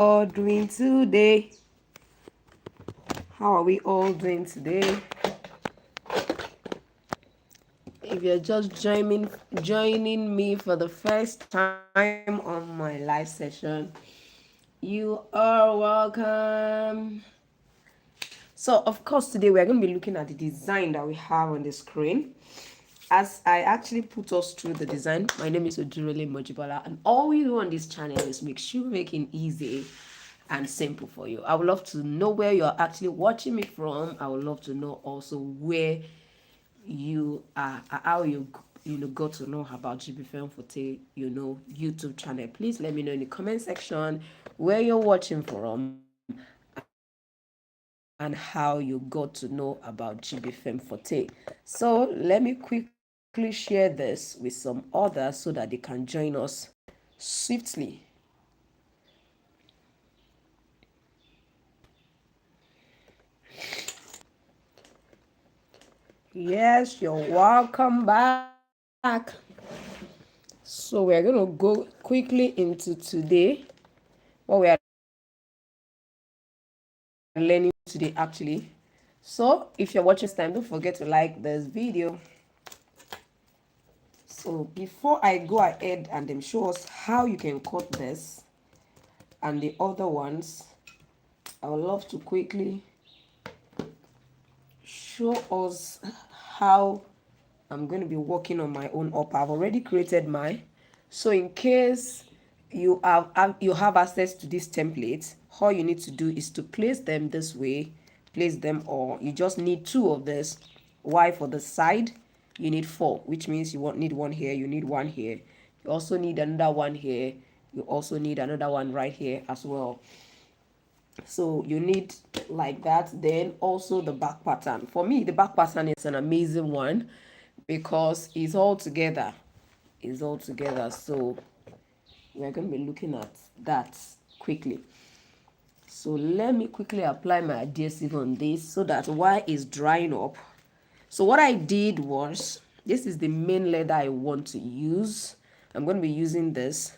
all doing today? How are we all doing today? If you're just joining me for the first time on my live session, you are welcome. So, of course, today we're going to be looking at the design that we have on the screen. As I actually put us through the design, my name is Odurole Mojibola, and all we do on this channel is make shoemaking easy and simple for you. I would love to know where you're actually watching me from. I would love to know also where you are, how you got to know about Jibbyfemforte, YouTube channel. Please let me know in the comment section where you're watching from and how you got to know about Jibbyfemforte. So let me quickly share this with some others so that they can join us swiftly. Yes, you're welcome back. So we're going to go quickly into today, what we are learning today actually. So if you're watching this time, don't forget to like this video. So before I go ahead and show us how you can cut this and the other ones, I would love to quickly show us how I'm going to be working on my own up. I've already created mine. So in case you have access to this template, all you need to do is to place them this way, place them, or you just need two of this. Why? For the side you need four, which means you won't need one here, you need one here, you also need another one here, you also need another one right here as well. So you need like that. Then also the back pattern. For me, the back pattern is an amazing one because it's all together. It's all together. So we're going to be looking at that quickly. So let me quickly apply my adhesive on this so that while it's drying up. So what I did was, this is the main leather I want to use. I'm going to be using this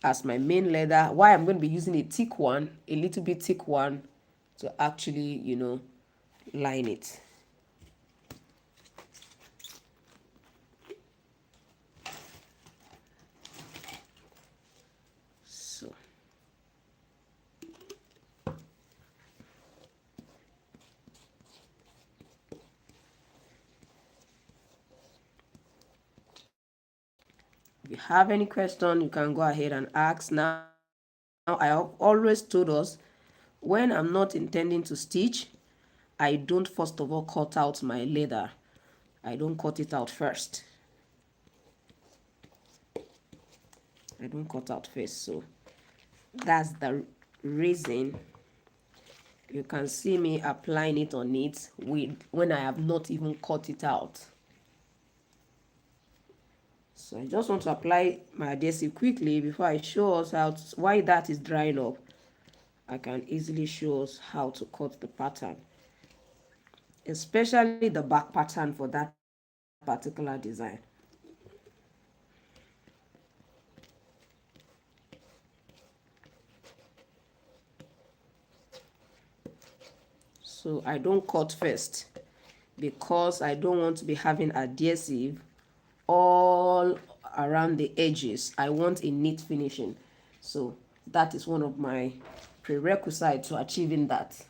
as my main leather. Why I'm going to be using a thick one, a little bit thick one, to actually, line it. So if you have any question, you can go ahead and ask. Now I have always told us, when I'm not intending to stitch, I don't first of all cut out my leather. I don't cut it out first. I don't cut out first. So that's the reason you can see me applying it on it when I have not even cut it out. So I just want to apply my adhesive quickly before I show us why that is drying up. I can easily show us how to cut the pattern, especially the back pattern for that particular design. So I don't cut first because I don't want to be having adhesive all around the edges. I want a neat finishing. So that is one of my prerequisites to achieving that.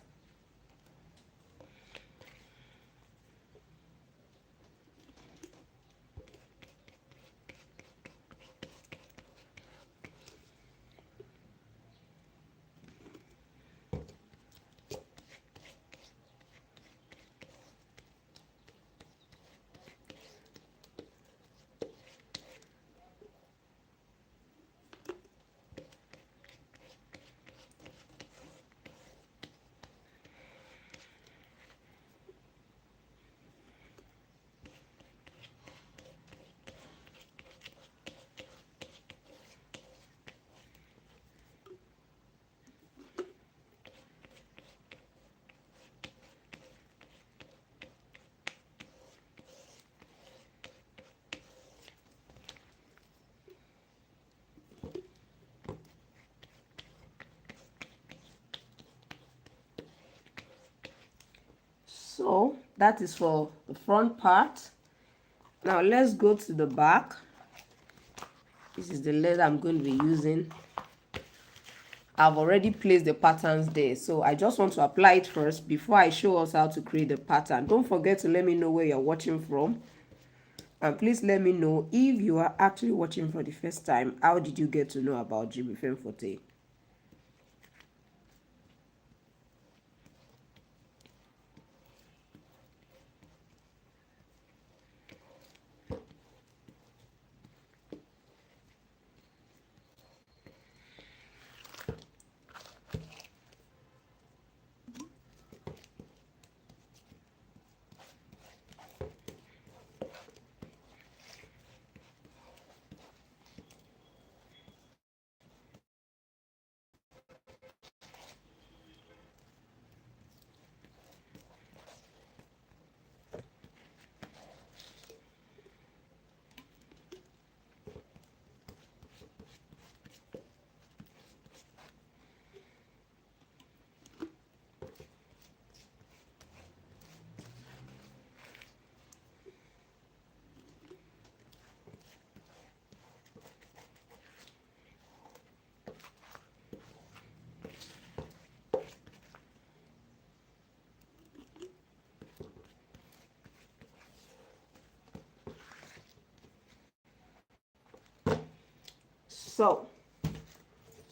So that is for the front part. Now let's go to the back. This is the leather I'm going to be using. I've already placed the patterns there, so I just want to apply it first before I show us how to create the pattern. Don't forget to let me know where you're watching from, and please let me know if you are actually watching for the first time. How did you get to know about Jibbyfemforte? So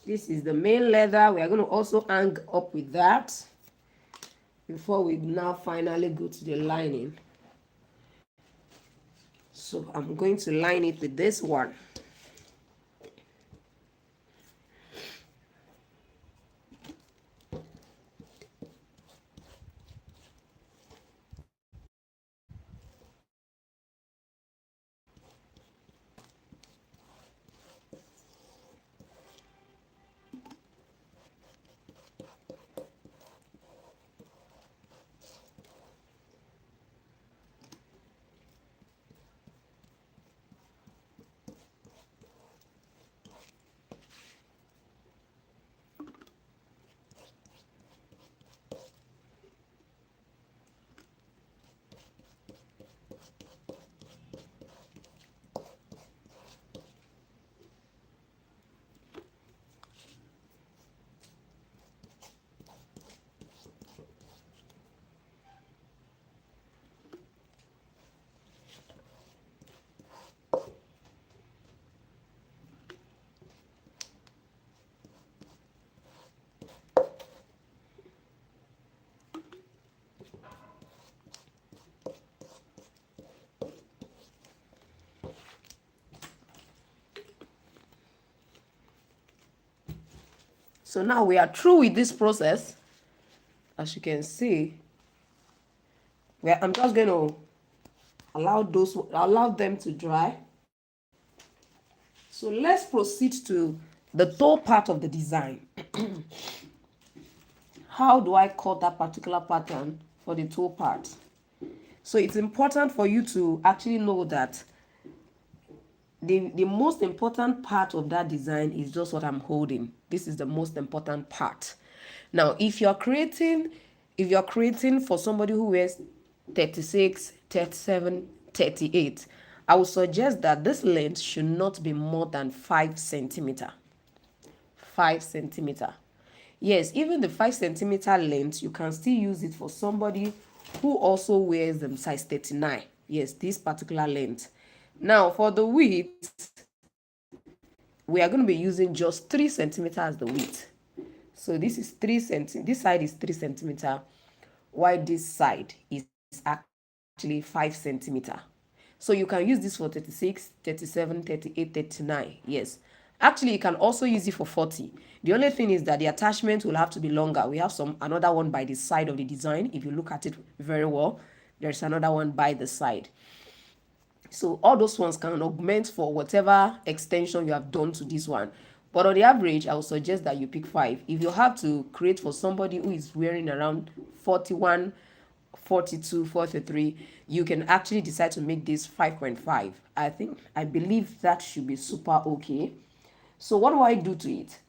this is the main leather. We are going to also hang up with that before we now finally go to the lining. So I'm going to line it with this one. So now we are through with this process. As you can see, I'm just going to allow them to dry. So let's proceed to the toe part of the design. How do I cut that particular pattern for the toe part? So it's important for you to actually know that the most important part of that design is just what I'm holding. This is the most important part. Now, if you're creating for somebody who wears 36, 37, 38, I would suggest that this length should not be more than 5 centimeter. 5 centimeter. Yes, even the 5 centimeter length, you can still use it for somebody who also wears them size 39. Yes, this particular length. Now, for the width, we are going to be using just 3 centimeters as the width. So this is 3 centimeters. This side is 3 centimeters, while this side is actually 5 centimeters. So you can use this for 36, 37, 38, 39. Yes. Actually, you can also use it for 40. The only thing is that the attachment will have to be longer. We have another one by the side of the design. If you look at it very well, there's another one by the side. So all those ones can augment for whatever extension you have done to this one. But on the average, I would suggest that you pick 5. If you have to create for somebody who is wearing around 41, 42, 43, you can actually decide to make this 5.5. I believe that should be super okay. So what do I do to it?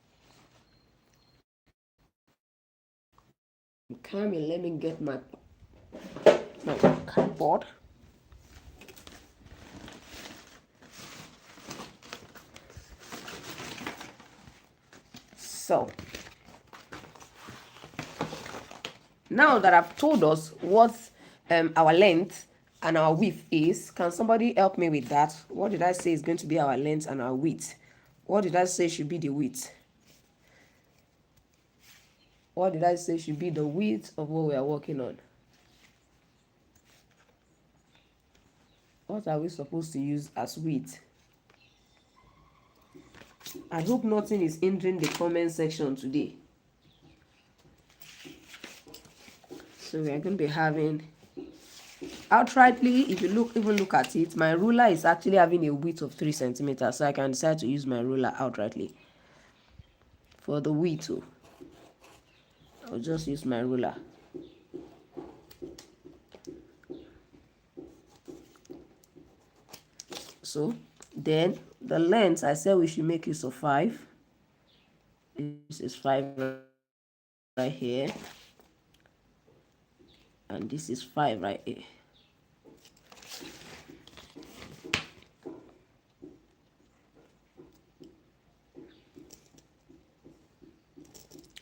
Come here, let me get my my cardboard. So now that I've told us what our length and our width is, can somebody help me with that? What did I say is going to be our length and our width? What did I say should be the width? What did I say should be the width of what we are working on? What are we supposed to use as width? I hope nothing is hindering the comment section today. So we are going to be having, outrightly, if you even look at it, my ruler is actually having a width of 3 centimeters. So I can decide to use my ruler outrightly. For the width, I'll just use my ruler. So then the length, I said we should make use of 5. This is 5 right here. And this is 5 right here.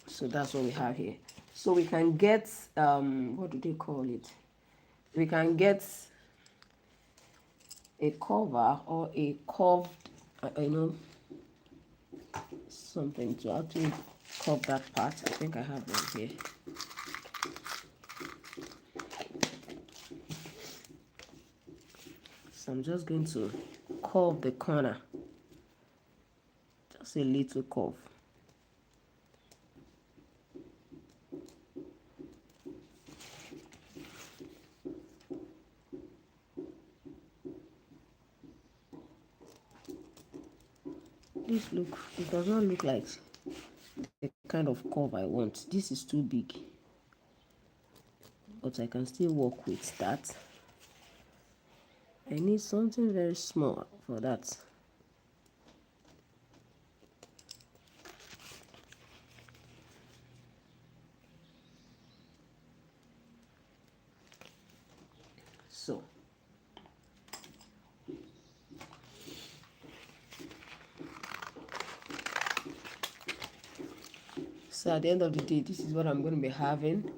So that's what we have here. So we can get, what do they call it? We can get a cover or a curved, something to actually curve that part. I think I have one here. So I'm just going to curve the corner. Just a little curve. It does not look like the kind of curve I want. This is too big. But I can still work with that. I need something very small for that. So at the end of the day, this is what I'm going to be having.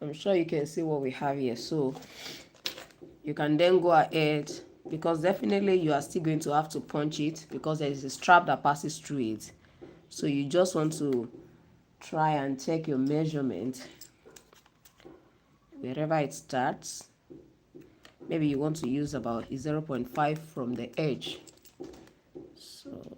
I'm sure you can see what we have here. So you can then go ahead, because definitely you are still going to have to punch it because there is a strap that passes through it. So you just want to try and check your measurement wherever it starts. Maybe you want to use about 0.5 from the edge. So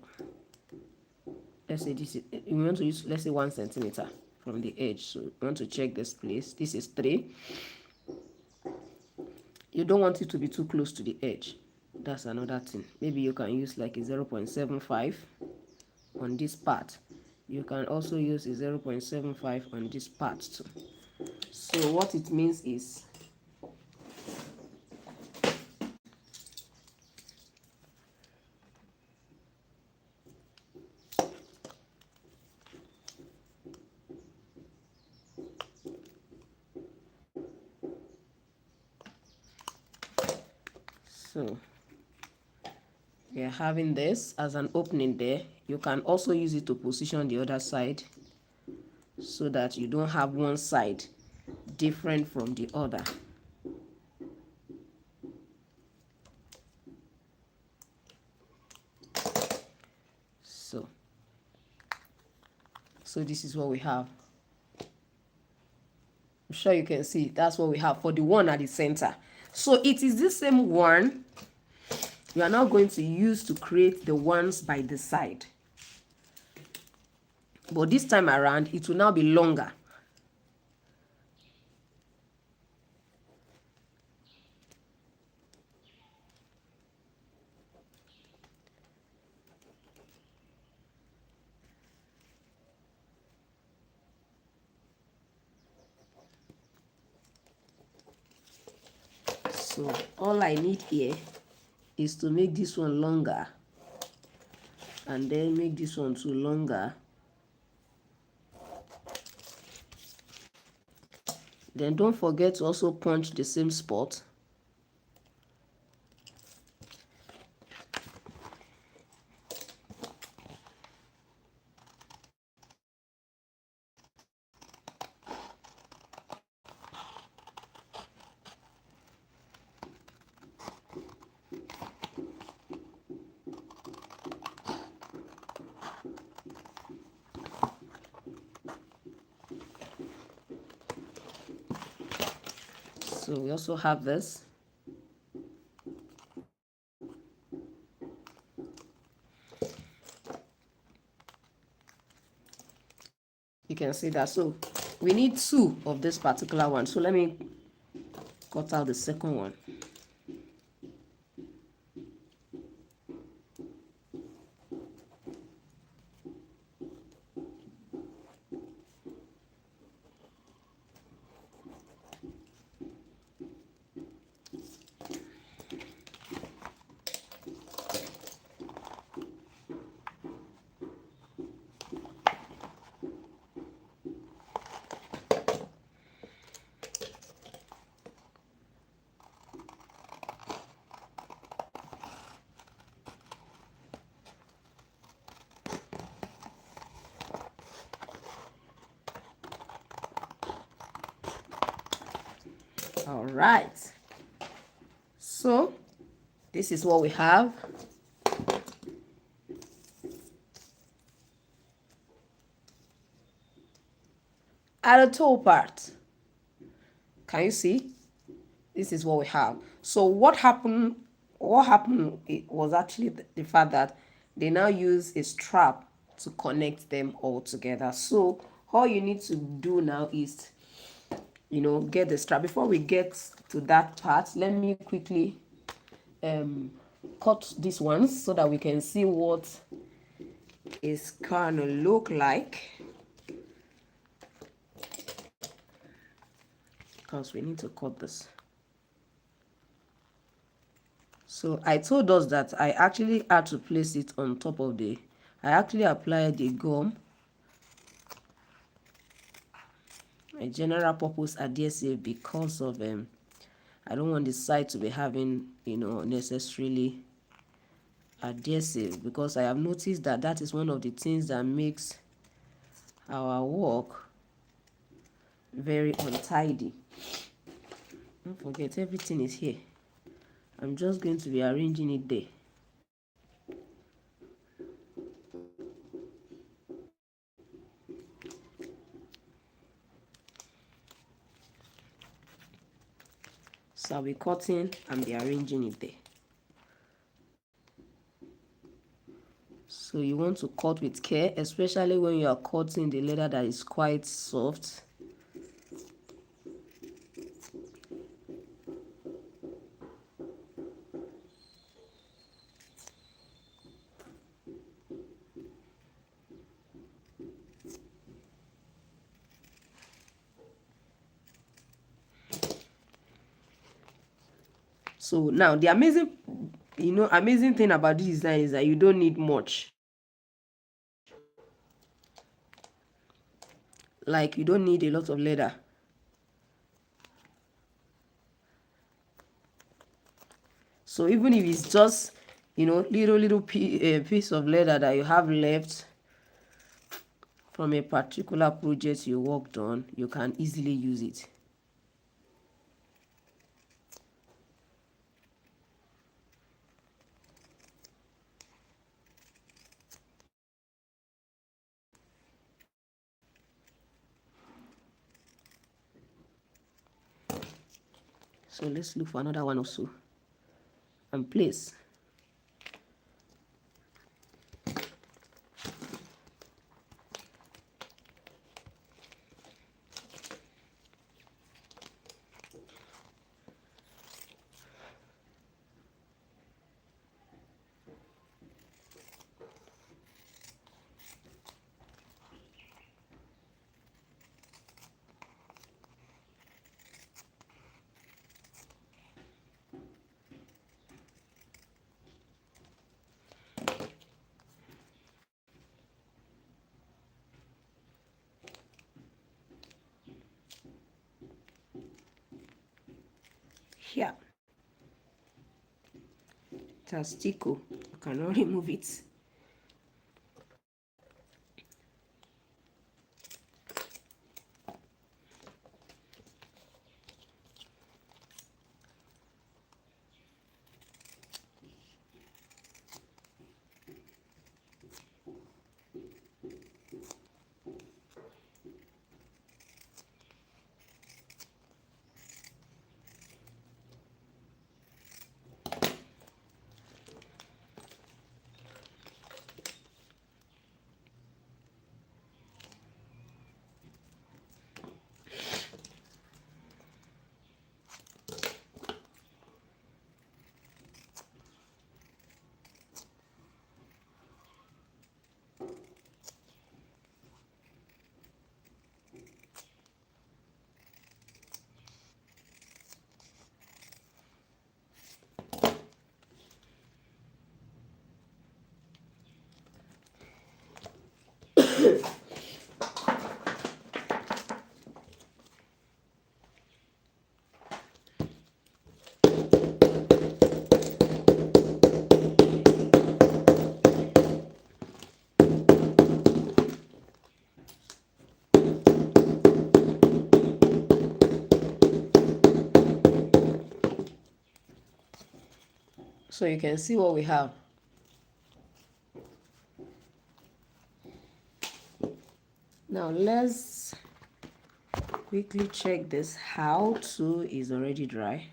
let's say this is, you want to use, let's say 1 centimeter from the edge. So you want to check this place. This is 3. You don't want it to be too close to the edge. That's another thing. Maybe you can use like a 0.75 on this part. You can also use a 0.75 on this part too. So what it means is, so we are having this as an opening there. You can also use it to position the other side so that you don't have one side different from the other. So this is what we have. I'm sure you can see that's what we have for the one at the center. So it is the same one we are now going to use to create the ones by the side. But this time around, it will now be longer. So all I need here is to make this one longer and then make this one too longer. Then don't forget to also punch the same spot. So we also have this. You can see that. So we need 2 of this particular one. So let me cut out the second one. All right. So this is what we have. At the toe part, can you see? This is what we have. So what happened? It was actually the fact that they now use a strap to connect them all together. So all you need to do now is, get the strap. Before we get to that part, let me quickly cut these ones so that we can see what it's gonna look like. Because we need to cut this. So I told us that I actually had to place it on top of I actually applied the gum, a general purpose adhesive, because of I don't want the side to be having necessarily adhesive, because I have noticed that is one of the things that makes our work very untidy. Don't forget, everything is here. I'm just going to be arranging it there. So I'll be cutting and be arranging it there. So you want to cut with care, especially when you are cutting the leather that is quite soft. So now the amazing thing about this design is that you don't need much. Like, you don't need a lot of leather. So even if it's just little piece of leather that you have left from a particular project you worked on, you can easily use it. So let's look for another one also and place. here. It has tickle. You cannot remove it. So you can see what we have. Now let's quickly check this. How to is already dry.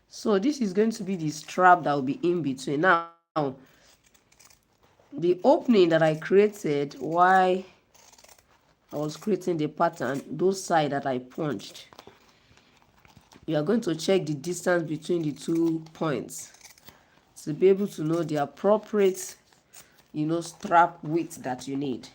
So this is going to be the strap that will be in between. Now, the opening that I created while I was creating the pattern, those sides that I punched, you are going to check the distance between the 2 points to be able to know the appropriate, strap width that you need.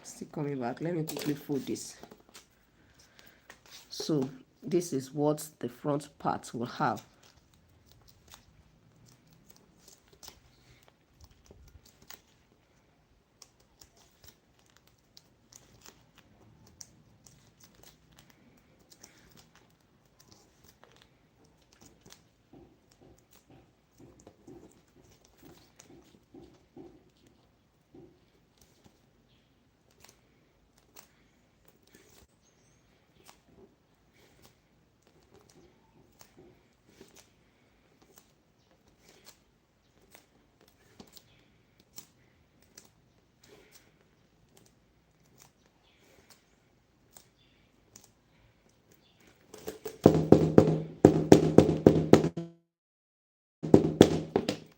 Still coming back. Let me quickly fold this. So this is what the front part will have.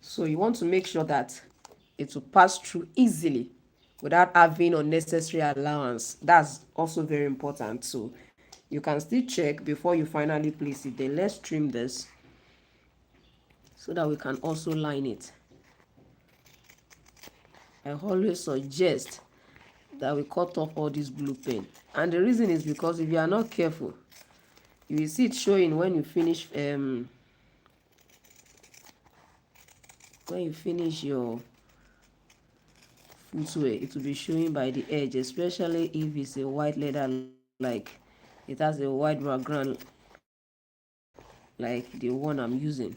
So you want to make sure that it will pass through easily without having unnecessary allowance. That's also very important. So you can still check before you finally place it. Then let's trim this so that we can also line it. I always suggest that we cut off all this blue pen. And the reason is because if you are not careful, you will see it showing when you finish your footwear. It will be showing by the edge, especially if it's a white leather, like it has a white background like the one I'm using.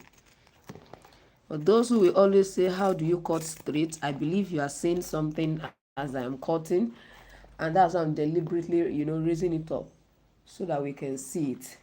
For those who will always say, how do you cut straight? I believe you are saying something as I am cutting, and that's why I'm deliberately raising it up so that we can see it.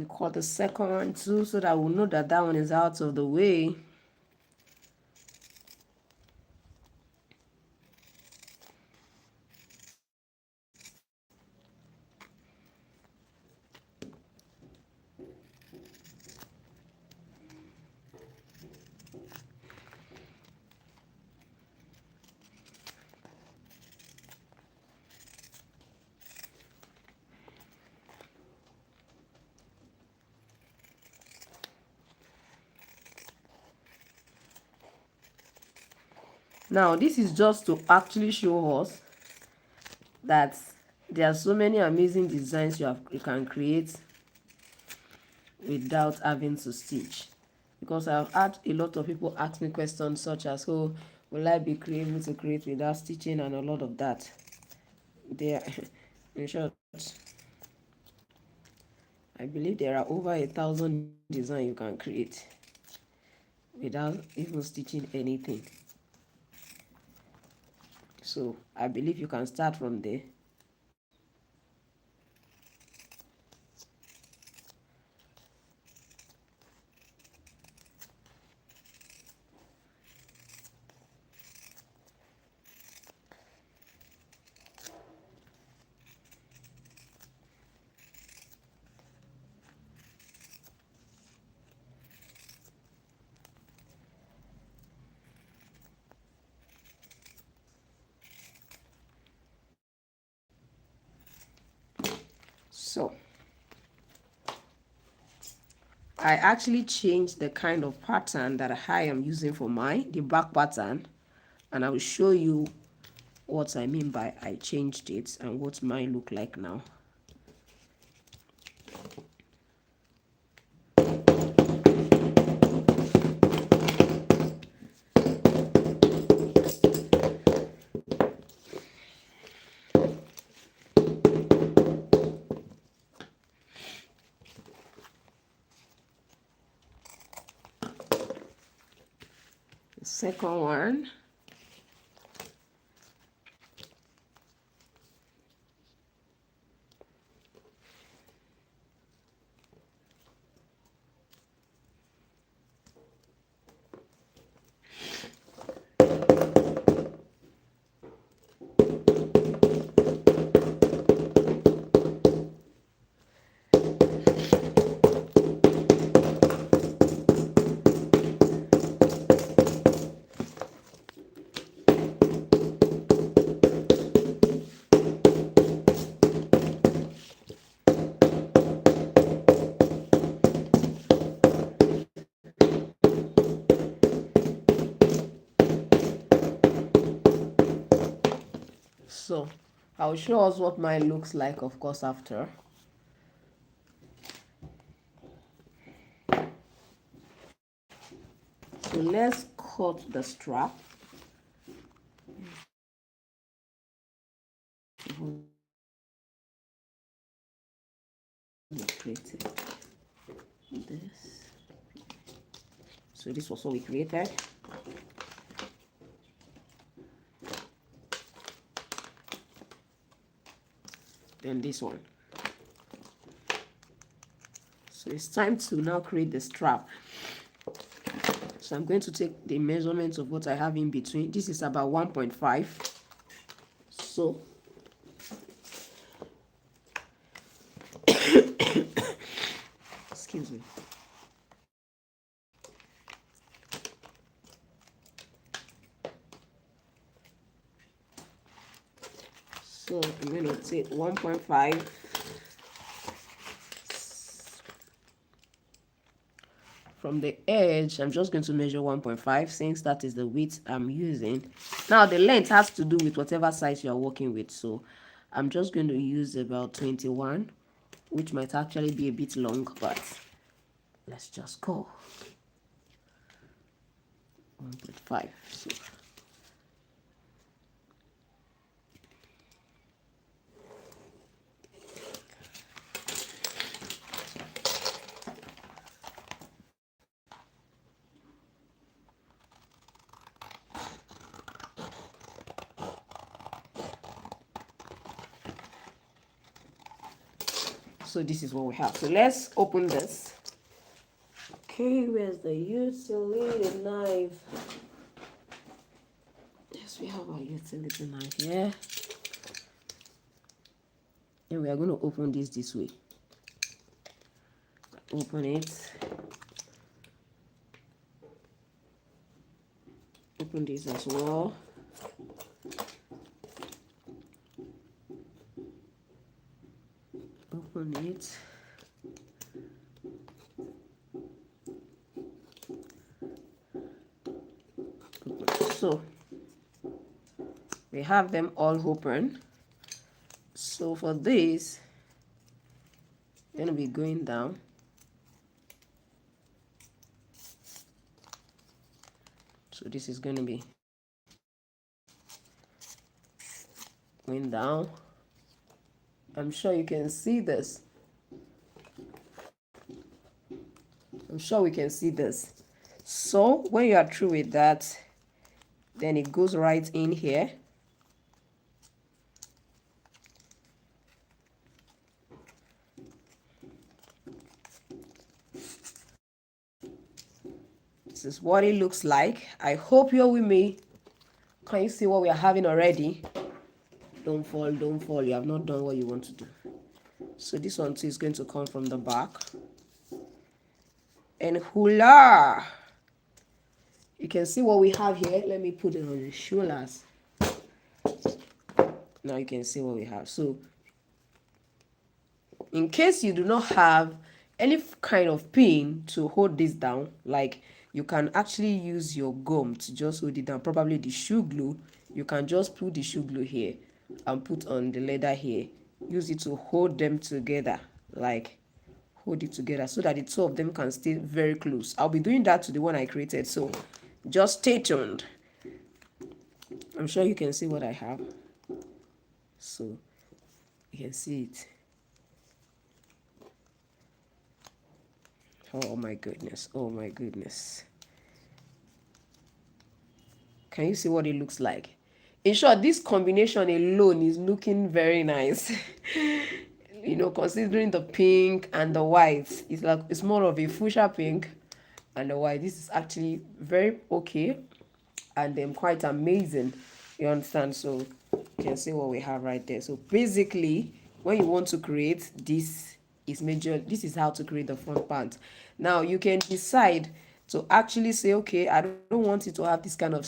me cut the second one too, so that we'll know that that one is out of the way. Now, this is just to actually show us that there are so many amazing designs you can create without having to stitch. Because I've had a lot of people ask me questions such as, oh, will I be able to create without stitching and a lot of that. There, in short, I believe there are over 1,000 designs you can create without even stitching anything. So I believe you can start from there. So I actually changed the kind of pattern that I am using for the back pattern, and I will show you what I mean by I changed it and what mine look like now. The second one, so I'll show us what mine looks like, of course, after. So let's cut the strap. Created this. So this was what we created. Then this one. So it's time to now create the strap. So I'm going to take the measurements of what I have in between. This is about 1.5. So excuse me. So I'm going to take 1.5 from the edge. I'm just going to measure 1.5 since that is the width I'm using. Now the length has to do with whatever size you're working with. So I'm just going to use about 21, which might actually be a bit long, but let's just go. 1.5. So So this is what we have. So let's open this. Okay, where's the utility knife? Yes, we have our utility knife here. And we are going to open this way. Open it. Open this as well. Open it. So we have them all open. So for this, I'm going to be going down. So this is going to be going down. I'm sure you can see this. I'm sure we can see this. So when you are through with that, then it goes right in here. This is what it looks like. I hope you're with me. Can you see what we are having already? Don't fall, don't fall. You have not done what you want to do. So this one too is going to come from the back. And hula! You can see what we have here. Let me put it on the shoulders. Now you can see what we have. So in case you do not have any kind of pin to hold this down, like you can actually use your gum to just hold it down, probably the shoe glue. You can just put the shoe glue here and put on the leather here. Use it to hold them together, like hold it together so that the two of them can stay very close. I'll be doing that to the one I created, so just stay tuned. I'm sure you can see what I have. So you can see it. Oh my goodness, oh my goodness. Can you see what it looks like? In short, this combination alone is looking very nice. You know, considering the pink and the white, it's like it's more of a fuchsia pink and the white. This is actually very okay and quite amazing. You understand? So you can see what we have right there. So basically, when you want to create this, this is how to create the front part. Now you can decide to actually say, okay, I don't want it to have this kind of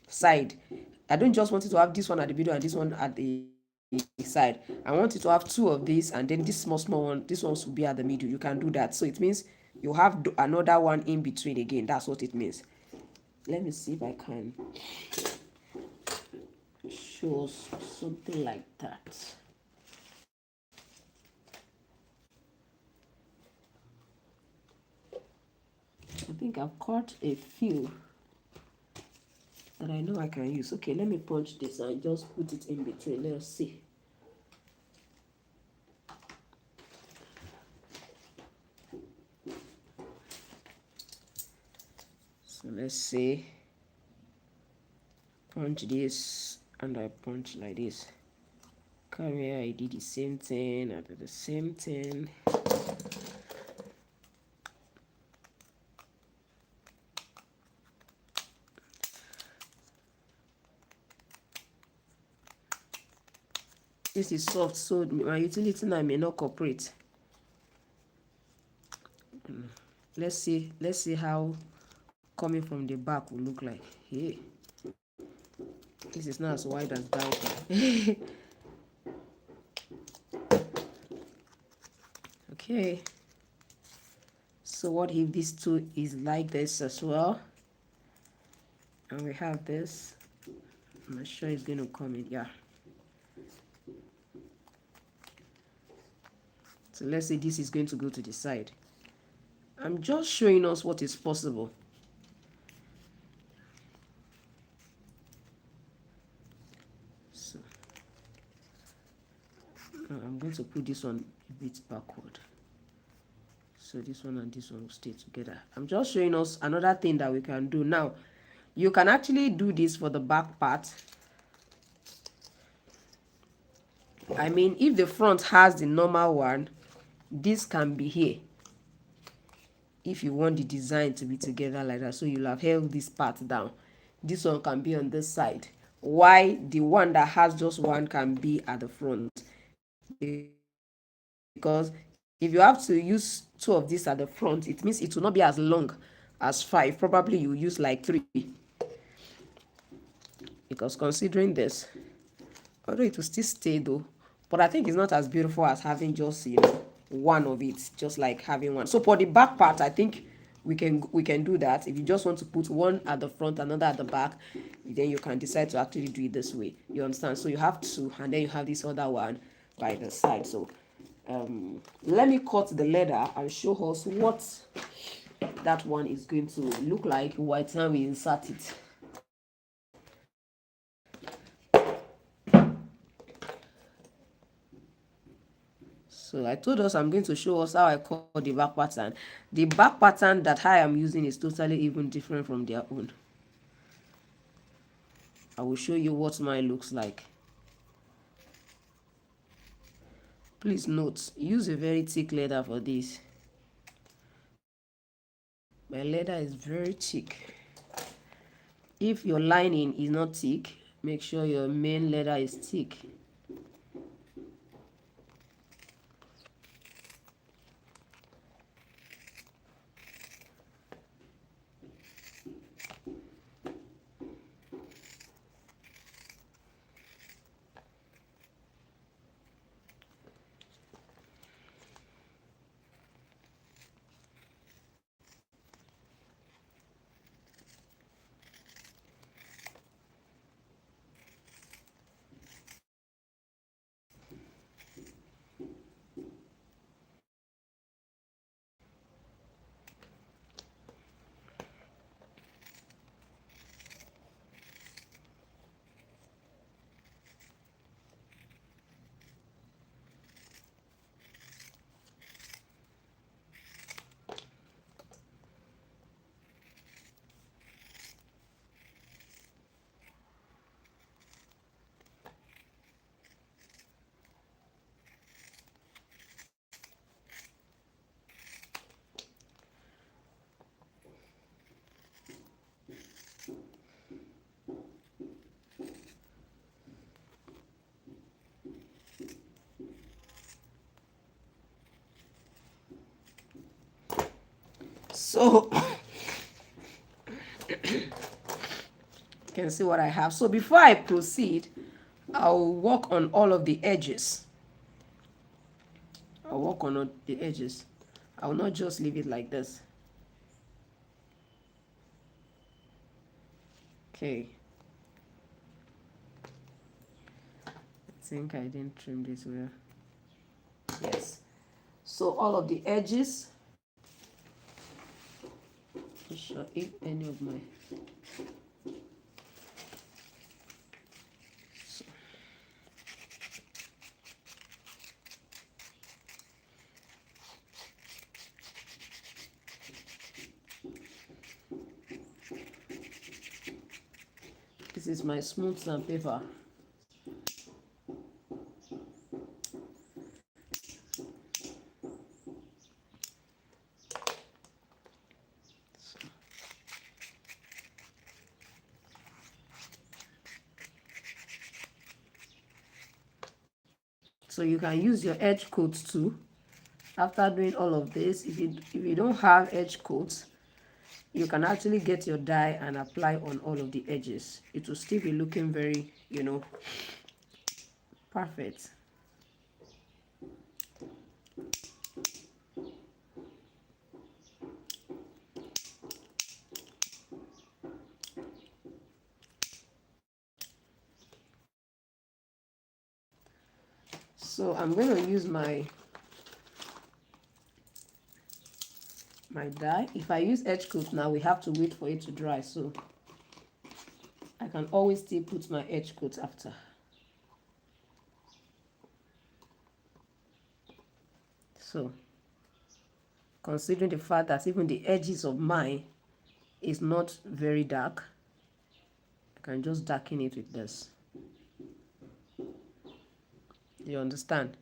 side. I don't just want it to have this one at the middle and this one at the side. I want it to have two of these, and then this small one, this one should be at the middle. You can do that. So it means you have another one in between again. That's what it means. Let me see if I can show something like that. I think I've caught a few that I know I can use. Okay, let me punch this and just put it in between. Let's see. So let's see. Punch this and I punch like this. Come here, I did the same thing. I did the same thing. This is soft, so my utility knife may not cooperate. Let's see how coming from the back will look like. Hey, this is not as wide as that. Okay, so what if this two is like this as well, and we have this? I'm not sure it's going to come in. Yeah. So let's say this is going to go to the side. I'm just showing us what is possible. So I'm going to put this one a bit backward. So this one and this one will stay together. I'm just showing us another thing that we can do. Now, you can actually do this for the back part. I mean, if the front has the normal one, this can be here if you want the design to be together like that. So you'll have held this part down. This one can be on this side. Why the one that has just one can be at the front? Because if you have to use two of these at the front, it means it will not be as long as 5. Probably you use like 3. Because considering this, although it will still stay though, but I think it's not as beautiful as having just, one of it, just like having one. So for the back part, I think we can do that. If you just want to put one at the front, another at the back, then you can decide to actually do it this way. You understand? So you have two, and then you have this other one by the side. So let me cut the leather and show us what that one is going to look like by the time we insert it. So I told us I'm going to show us how I cut the back pattern. The back pattern that I am using is totally even different from their own. I will show you what mine looks like. Please note, use a very thick leather for this. My leather is very thick. If your lining is not thick, make sure your main leather is thick. So you can see what I have. So before I proceed, I'll work on all of the edges. I'll work on all the edges. I will not just leave it like this. Okay. I think I didn't trim this well. Yes. So all of the edges. Not sure if any of my. This is my smooth sandpaper. So you can use your edge coats too. After doing all of this, if you don't have edge coats, you can actually get your dye and apply on all of the edges. It will still be looking very, perfect. So I'm going to use my dye. If I use edge coat now, we have to wait for it to dry, so I can always still put my edge coat after. So considering the fact that even the edges of mine is not very dark, I can just darken it with this. You understand?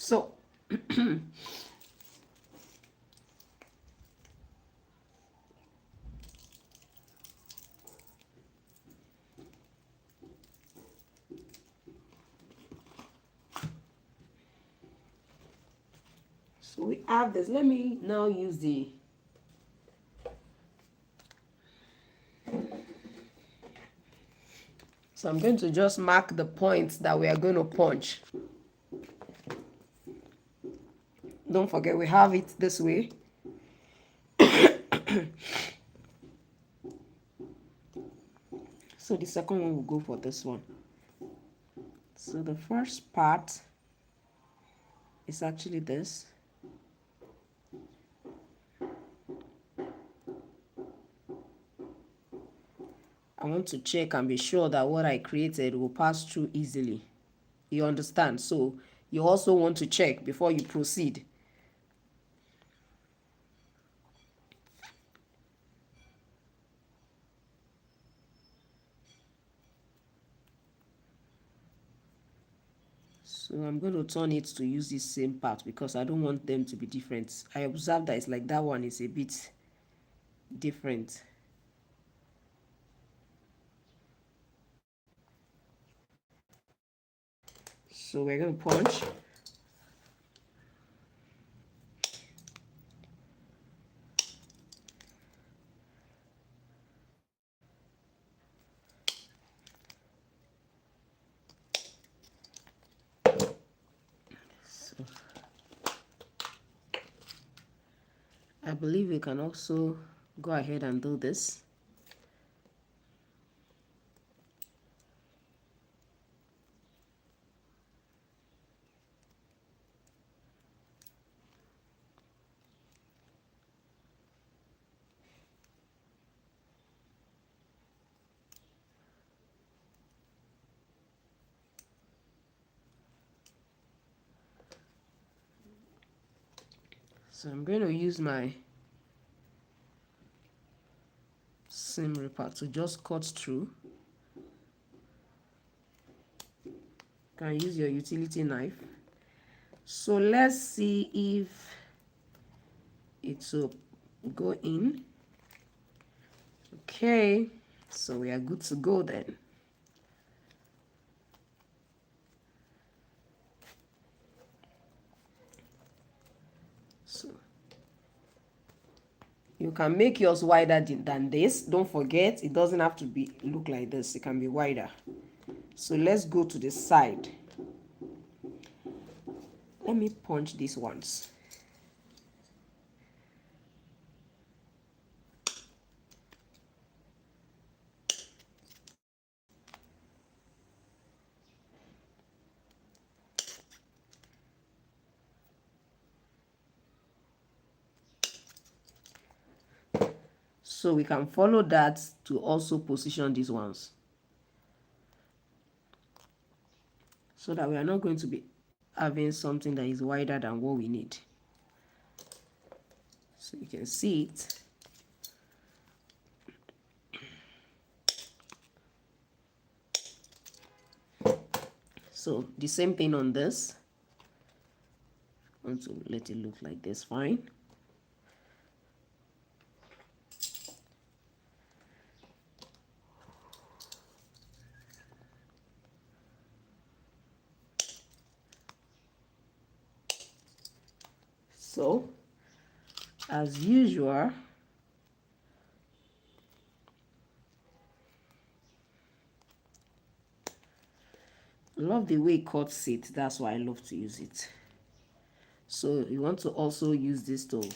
So so we have this. Let me now use the so I'm going to just mark the points that we are going to punch. Don't forget we have it this way. So the second one will go for this one. So the first part is actually this. I want to check and be sure that what I created will pass through easily. You understand? So you also want to check before you proceed. So I'm going to turn it to use this same part because I don't want them to be different. I observed that it's like that one is a bit different. So we're going to punch. So I believe we can also go ahead and do this. So I'm going to use my seam ripper to just cut through. You can use your utility knife. So let's see if it will go in. Okay, so we are good to go then. So you can make yours wider than this. Don't forget, it doesn't have to be look like this. It can be wider. So let's go to the side. Let me punch these ones. So we can follow that to also position these ones. So that we are not going to be having something that is wider than what we need. So you can see it. So the same thing on this. I want to let it look like this, fine. So, as usual, love the way it cuts it. That's why I love to use it. So you want to also use this to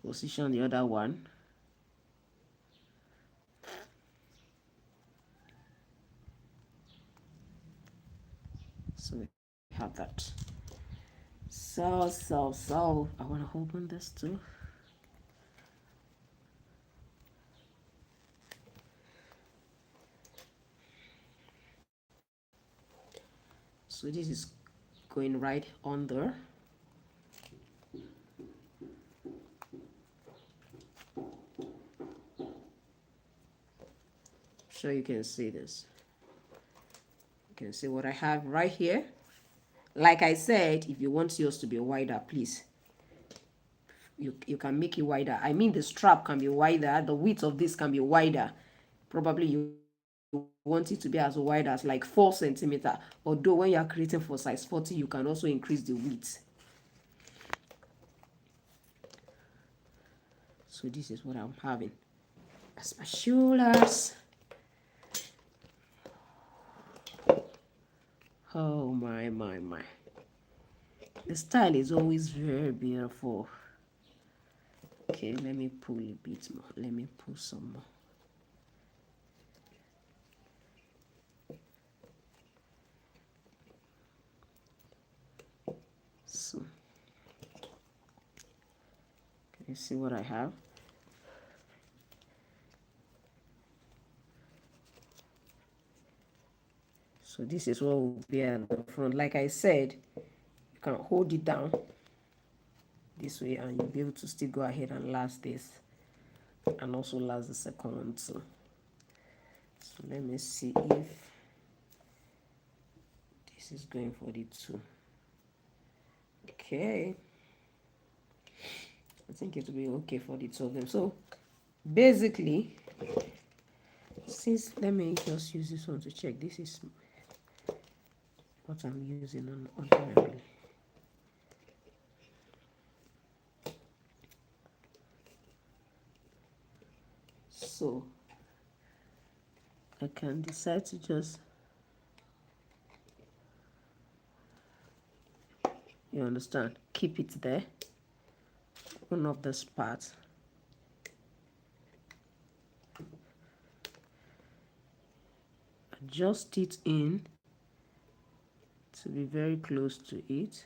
position the other one. So we have that. So I want to open this too. So this is going right under. So you can see this. You can see what I have right here. Like I said, if you want yours to be wider, please, you can make it wider. I mean, the strap can be wider, the width of this can be wider. Probably you want it to be as wide as like 4 centimeter. Although when you are creating for size 40, you can also increase the width. So this is what I'm having. That's my shoulders. Oh my. The style is always very beautiful. Okay, let me pull a bit more. Let me pull some more. So, can you see what I have? So this is what will be at the front. Like I said, you can hold it down this way and you'll be able to still go ahead and last this and also last the second one too. So let me see if this is going for the 2. Okay, I think it will be okay for the 2 of them. So basically, since, let me just use this one to check. This is what I'm using on ordinarily. So I can decide to just, you understand, keep it there, one of this part, adjust it in to be very close to it.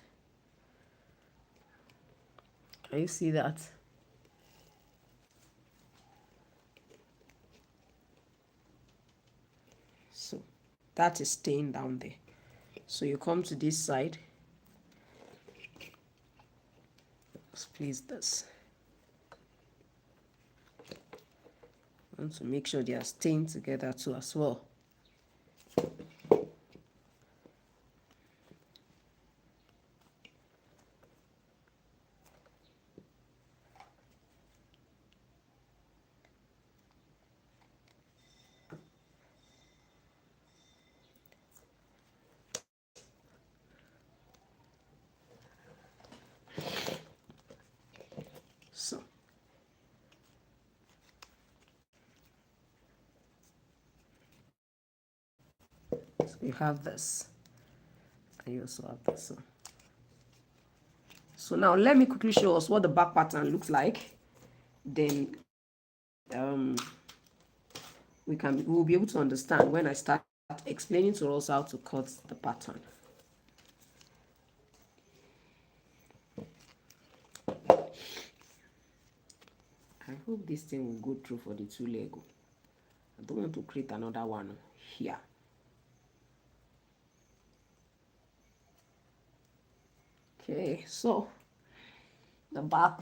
Can you see that? So that is staying down there. So you come to this side, let's place this. I want to make sure they are staying together too as well. So you have this, and you also have this. So now let me quickly show us what the back pattern looks like. Then we'll be able to understand when I start explaining to us how to cut the pattern. I hope this thing will go through for the 2 Lego. I don't want to create another one here. Okay, so the back.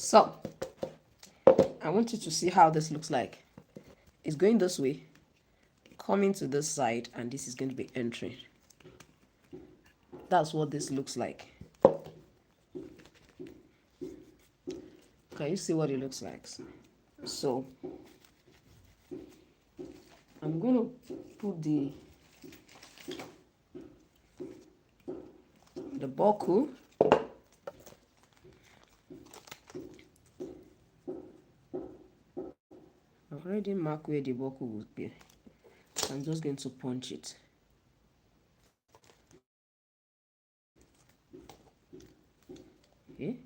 So I want you to see how this looks like. It's going this way, coming to this side, and this is going to be entering. That's what this looks like. Can you see what it looks like? So I'm going to put the buckle I already marked where the buckle would be. I'm just going to punch it. Okay.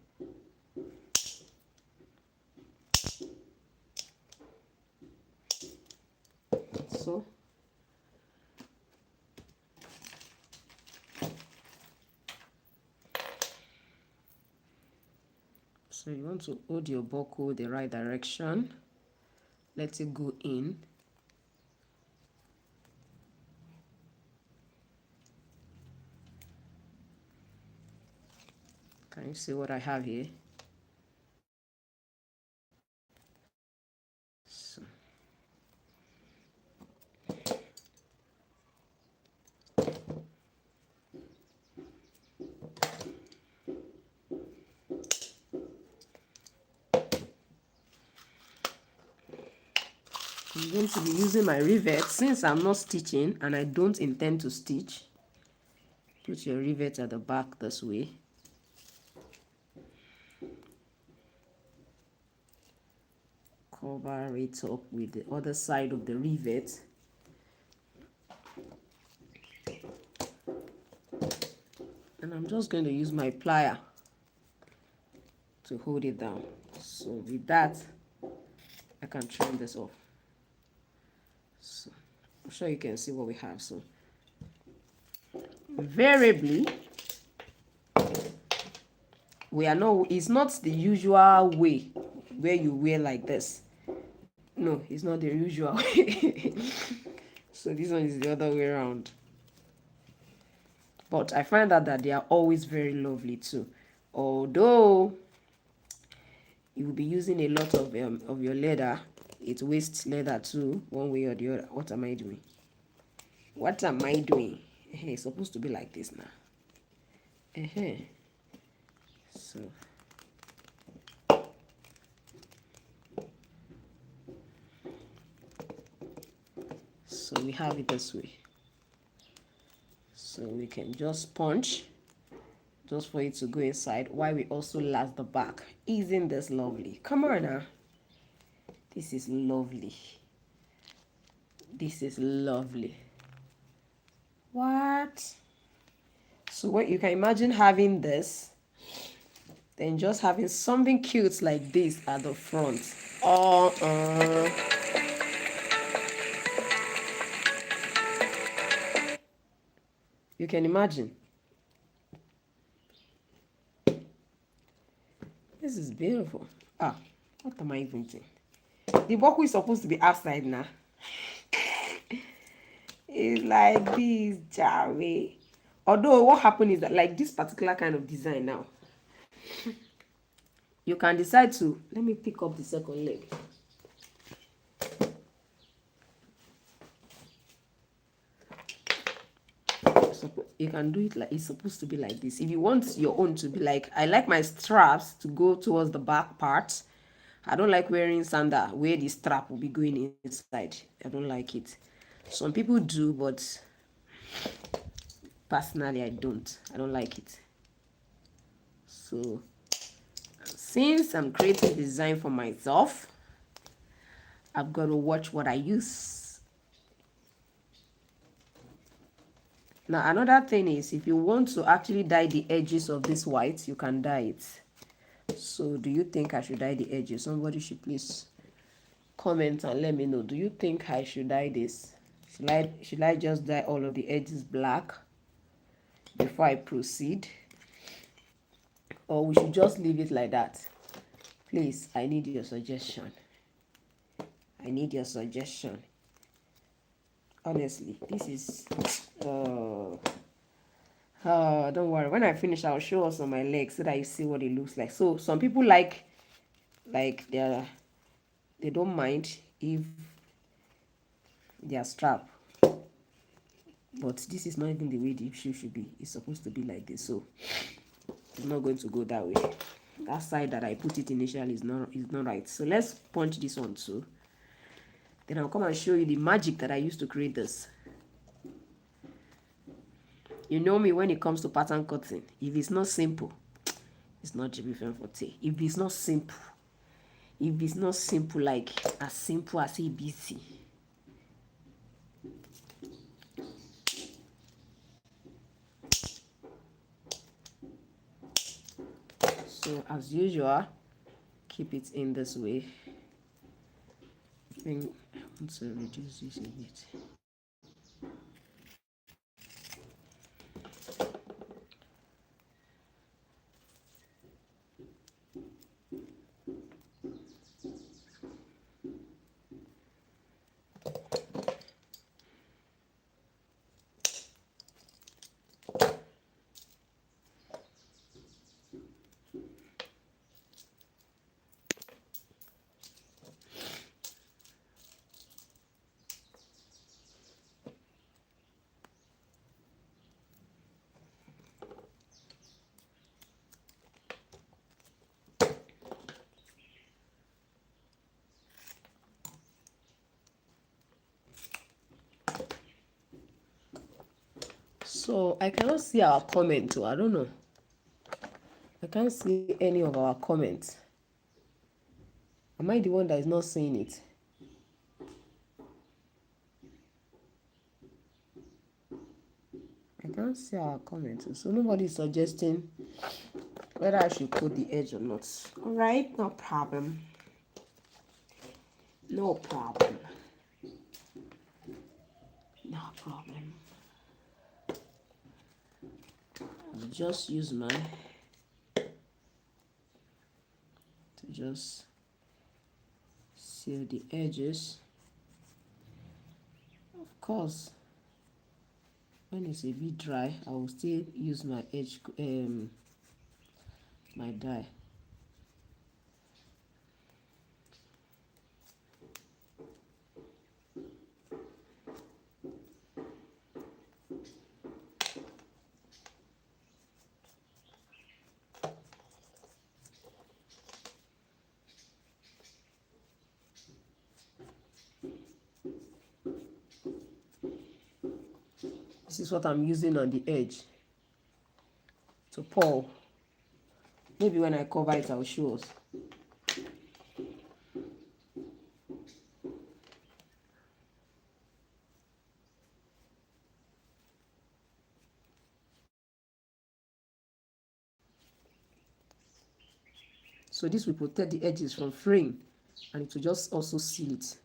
So you want to hold your buckle the right direction. Let it go in. Can you see what I have here? So. I'm going to be using my rivet since I'm not stitching and I don't intend to stitch. Put your rivet at the back this way. Cover it up with the other side of the rivet. And I'm just going to use my plier to hold it down. So with that, I can trim this off. So I'm sure you can see what we have. So invariably, it's not the usual way where you wear like this. No, it's not the usual way. So this one is the other way around. But I find out that they are always very lovely too. Although you will be using a lot of your leather, it wastes leather too, one way or the other. What am I doing? What am I doing? It's supposed to be like this now. So we have it this way. So we can just punch just for it to go inside while we also last the back. Isn't this lovely? Come on now. This is lovely. This is lovely. What? So what you can imagine having this, then just having something cute like this at the front. You can imagine. This is beautiful. What am I even doing? The buckle is supposed to be outside now. It's like this, Jerry. Although what happened is that like this particular kind of design now, you can decide to, let me pick up the second leg. So you can do it like it's supposed to be like this. If you want your own to be like, I like my straps to go towards the back part. I don't like wearing sandal where the strap will be going inside. I don't like it. Some people do, but personally I don't like it. So since I'm creating design for myself, I've got to watch what I use. Now another thing is, if you want to actually dye the edges of this white, you can dye it. So do you think I should dye the edges? Somebody should please comment and let me know. Do you think I should dye this? Should I just dye all of the edges black before I proceed? Or we should just leave it like that? Please, I need your suggestion. I need your suggestion. Honestly, this is don't worry. When I finish, I'll show us on my legs so that you see what it looks like. So some people like like they don't mind if they are strapped, but this is not even the way the shoe should be. It's supposed to be like this, so it's not going to go that way. That side that I put it initially is not right. So let's punch this one too. Then I'll come and show you the magic that I used to create this. You know me when it comes to pattern cutting. If it's not simple, it's not Jibbyfemforte. If it's not simple like as simple as ABC. So as usual, keep it in this way. I want to reduce this a bit. So I cannot see our comment, so I don't know. I can't see any of our comments. Am I the one that is not seeing it? I can't see our comments, so nobody is suggesting whether I should put the edge or not. All right, no problem. No problem. No problem. I'll just use my to just seal the edges. Of course, when it's a bit dry, I will still use my edge my dye. This is what I'm using on the edge to pour. Maybe when I cover it, I'll show us. So this will protect the edges from fraying, and it will just also seal it.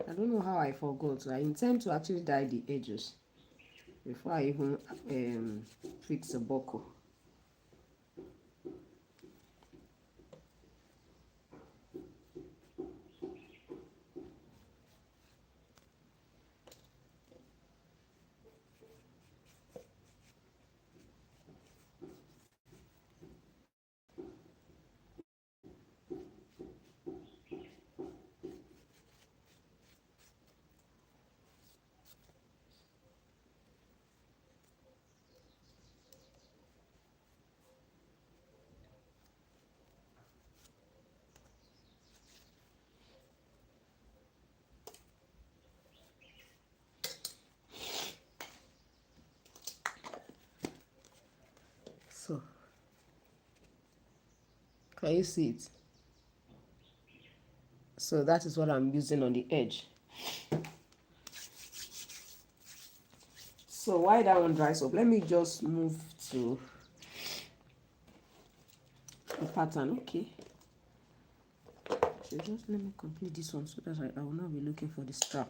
I don't know how I forgot. So I intend to actually dye the edges before I even fix the buckle. Can you see it? So that is what I'm using on the edge. So while that one dries up, let me just move to the pattern. Okay. So just let me complete this one so that I will not be looking for the strap.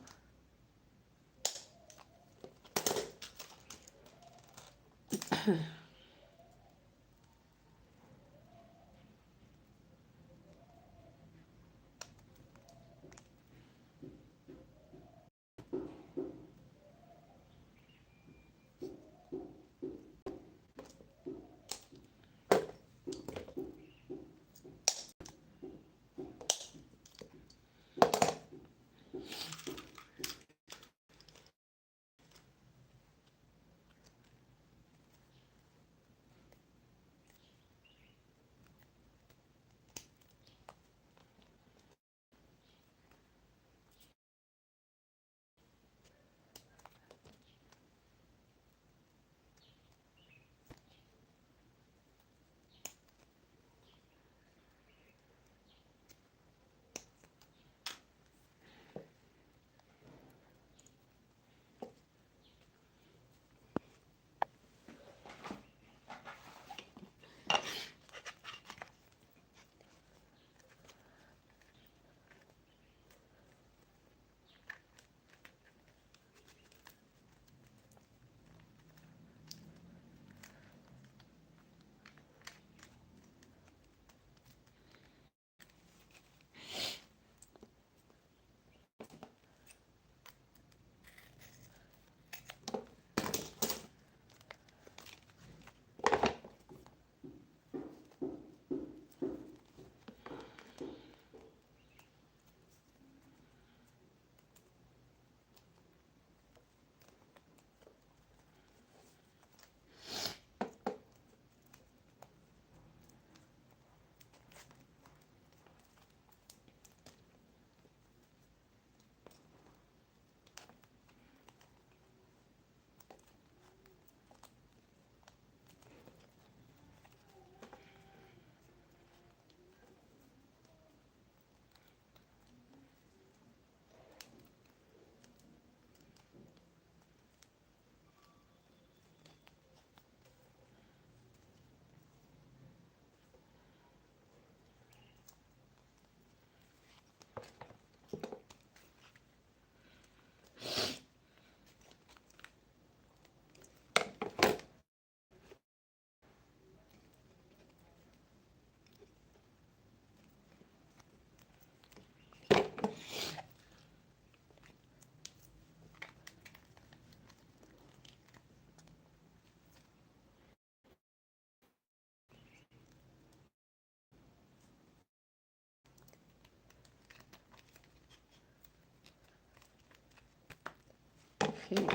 Okay.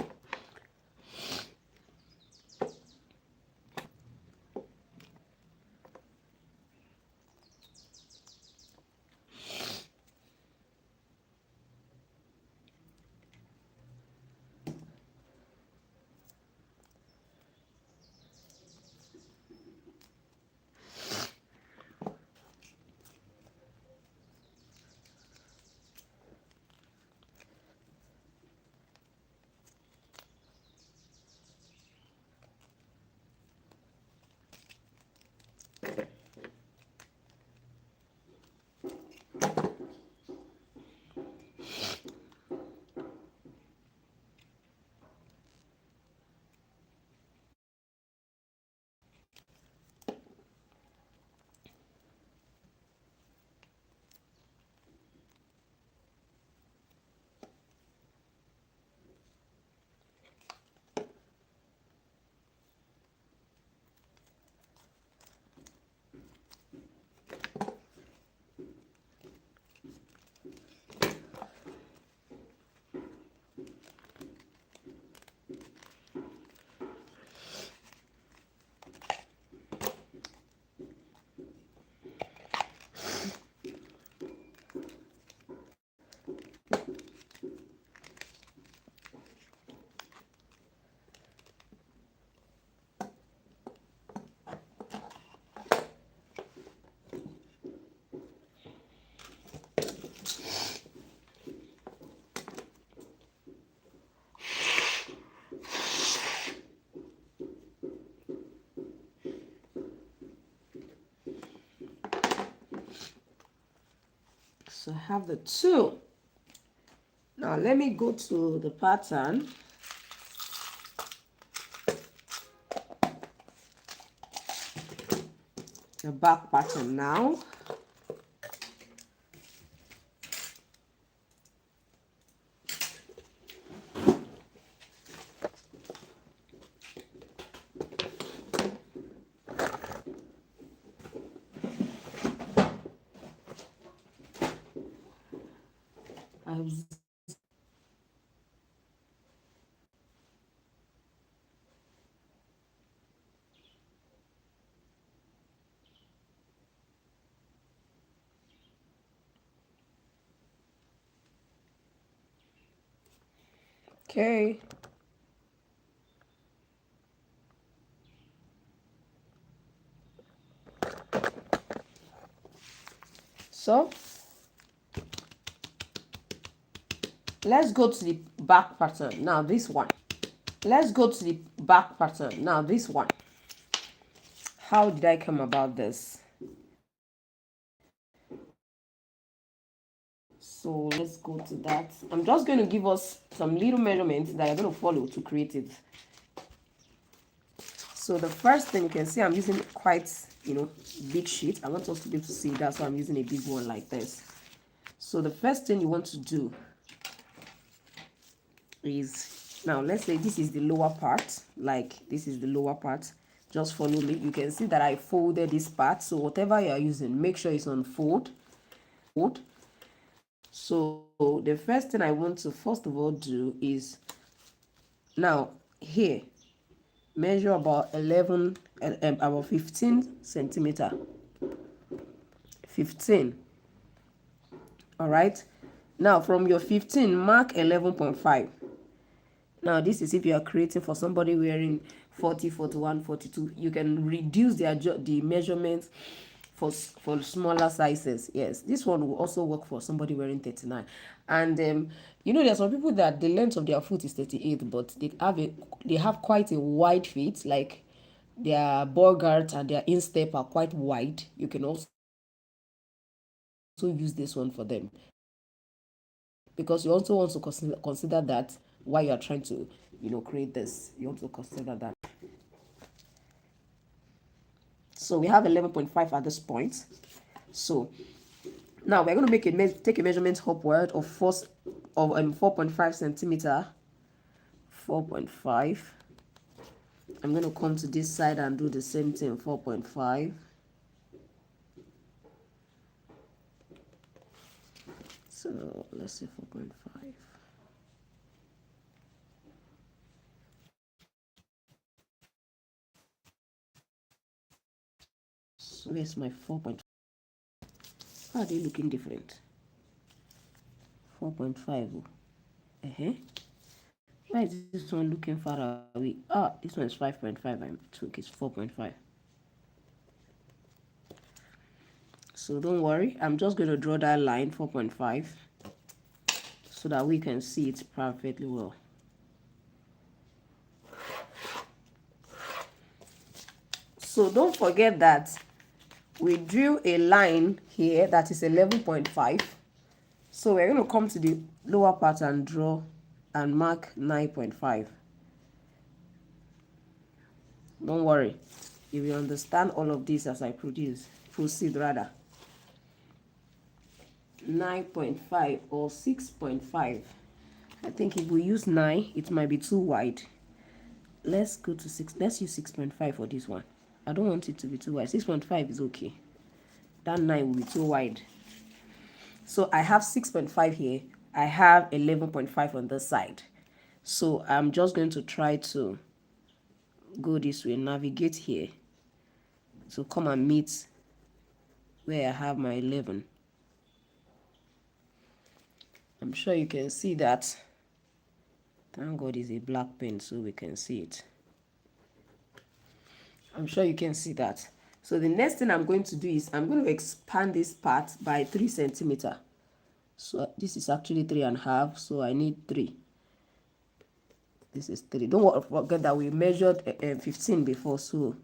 I have the 2. Now let me go to the pattern. The back pattern now. Okay. So let's go to the back pattern. Now this one. Let's go to the back pattern. Now this one. How did I come about this? So let's go to that. I'm just going to give us some little measurements that I'm going to follow to create it. So the first thing you can see, I'm using quite, big sheet. I want us to be able to see that, so I'm using a big one like this. So the first thing you want to do is, now let's say this is the lower part, like this is the lower part. Just follow me. You can see that I folded this part. So whatever you are using, make sure it's on fold. So the first thing I want to first of all do is, now here, measure about 15 centimeter. 15. All right. Now from your 15, mark 11.5. Now this is if you are creating for somebody wearing 40, 41, 42. You can reduce the measurements for smaller sizes. Yes, this one will also work for somebody wearing 39. And there are some people that the length of their foot is 38, but they have quite a wide feet, like their ball guards and their instep are quite wide. You can also use this one for them, because you also want to consider that while you are trying to create this. You want to consider that. So we have 11.5 at this point. So now we're going to take a measurement upward of 4.5 centimeter. 4.5. I'm going to come to this side and do the same thing. 4.5. So let's say 4.5. So where's my 4.5? How are they looking different? 4.5. Why is this one looking far away? This one is 5.5. I took it's 4.5. So don't worry. I'm just going to draw that line 4.5 so that we can see it perfectly well. So don't forget that we drew a line here that is 11.5. So we're going to come to the lower part and draw and mark 9.5. Don't worry. You will understand all of this as I proceed rather. 9.5 or 6.5. I think if we use 9, it might be too wide. Let's go to 6. Let's use 6.5 for this one. I don't want it to be too wide. 6.5 is okay. That 9 will be too wide. So I have 6.5 here. I have 11.5 on this side. So I'm just going to try to go this way, navigate here. So come and meet where I have my 11. I'm sure you can see that. Thank God it's a black pen so we can see it. I'm sure you can see that. So the next thing I'm going to do is I'm going to expand this part by 3 centimeter. So this is actually 3.5. So I need 3. This is 3. Don't forget that we measured 15 before. So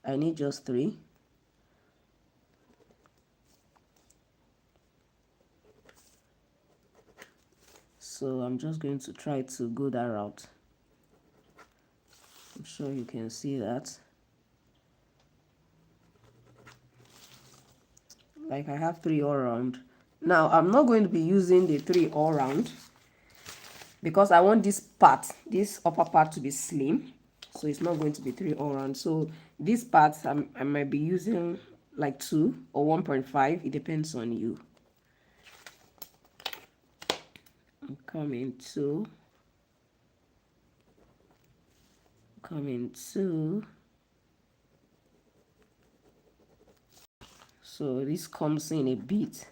I need just 3. So I'm just going to try to go that route. I'm sure you can see that. Like I have 3 all around. Now I'm not going to be using the 3 all round because I want this part, this upper part, to be slim. So it's not going to be 3 all around. So this part I might be using like 2 or 1.5. It depends on you. I'm coming 2. Coming 2. So this comes in a bit.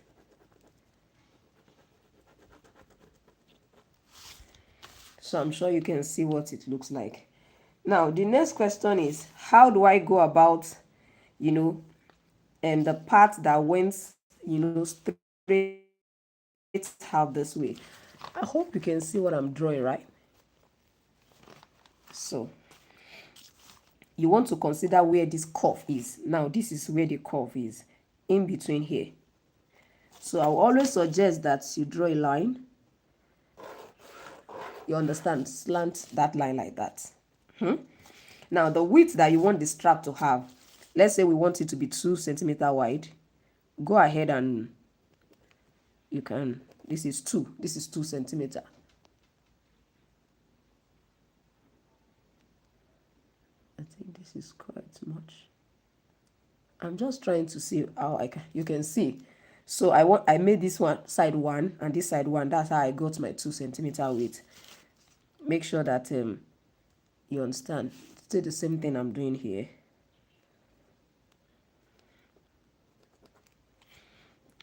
So I'm sure you can see what it looks like. Now the next question is, how do I go about, the part that went, straight out this way? I hope you can see what I'm drawing, right? So you want to consider where this curve is. Now this is where the curve is, in between here. So I will always suggest that you draw a line. You understand? Slant that line like that. Now the width that you want the strap to have, let's say we want it to be 2 centimeters wide. Go ahead and you can, this is 2 centimeters. I think this is quite much. I'm just trying to see how you can see. So I made this one side 1 and this side 1. That's how I got my 2 centimeter width. Make sure that you understand. Still the same thing I'm doing here.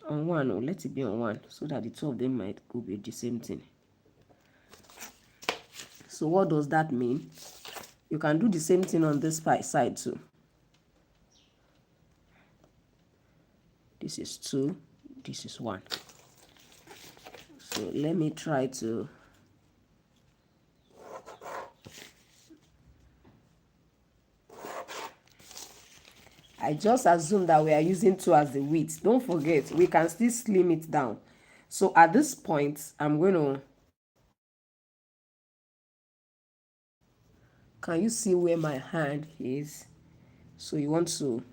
On 1, or let it be on 1, so that the 2 of them might go be the same thing. So what does that mean? You can do the same thing on this side too. This is 2, this is 1. So let me try to I just assume that we are using 2 as the width. Don't forget, we can still slim it down. So at this point, I'm going to, can you see where my hand is? So you want to,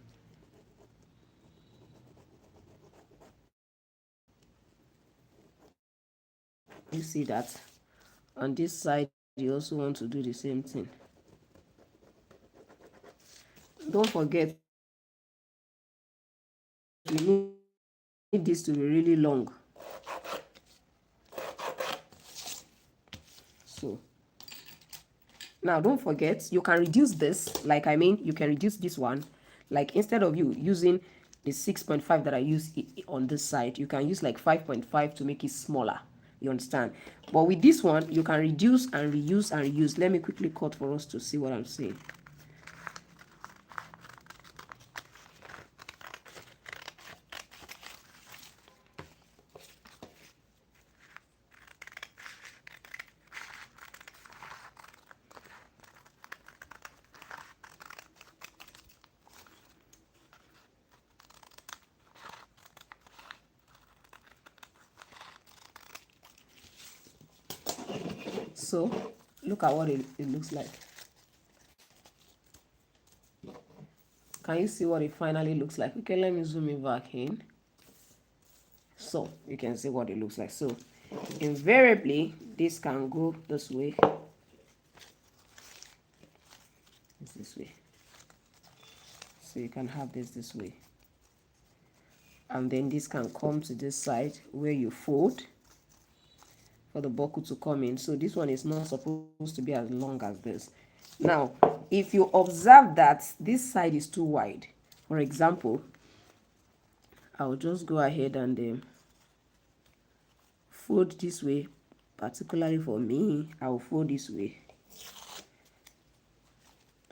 you see that? On this side, you also want to do the same thing. Don't forget, you need this to be really long. So now don't forget, you can reduce this, you can reduce this one. Like instead of you using the 6.5 that I use on this side, you can use like 5.5 to make it smaller. You understand? But with this one, you can reduce and reuse and reuse. Let me quickly cut for us to see what I'm saying. So look at what it looks like. Can you see what it finally looks like? Okay, let me zoom it back in. So you can see what it looks like. So invariably, this can go this way. It's this way. So you can have this way. And then this can come to this side where you fold for the buckle to come in. So this one is not supposed to be as long as this. Now, if you observe that this side is too wide, for example, I'll just go ahead and fold this way. Particularly for me, I'll fold this way.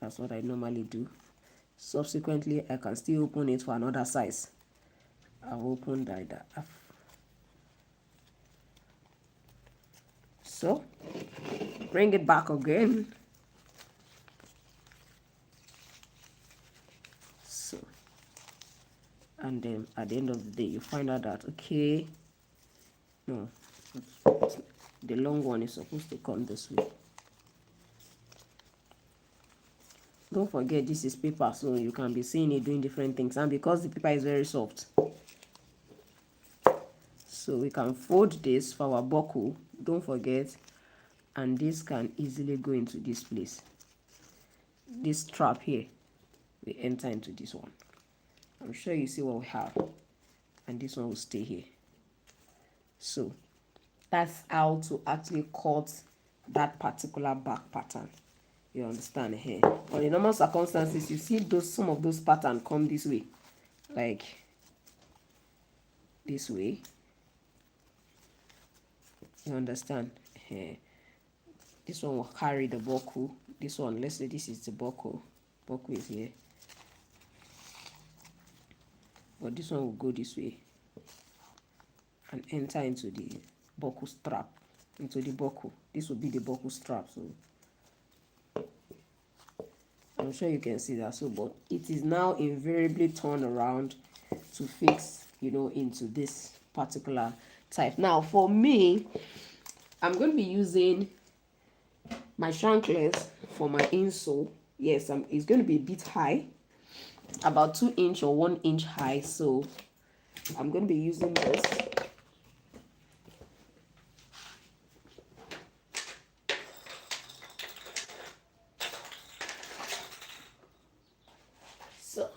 That's what I normally do. Subsequently, I can still open it for another size. I'll open that. So, bring it back again. So, and then at the end of the day, you find out that, okay, no, the long one is supposed to come this way. Don't forget this is paper, so you can be seeing it doing different things, and because the paper is very soft, so we can fold this for our buckle, don't forget, and this can easily go into this place. This strap here will enter into this one. I'm sure you see what we have, and this one will stay here. So that's how to actually cut that particular back pattern. You understand here? On the normal circumstances, you see some of those patterns come this way, like this way. You understand? Here, this one will carry the buckle. This one, let's say this is the buckle. Buckle is here, but this one will go this way and enter into the buckle strap, into the buckle. This will be the buckle strap. So I'm sure you can see that. So, but it is now invariably turned around to fix, you know, into this particular type. Now, for me, I'm going to be using my shanklets for my insole. Yes, it's going to be a bit high, about 2 inch or 1 inch high. So I'm going to be using this. So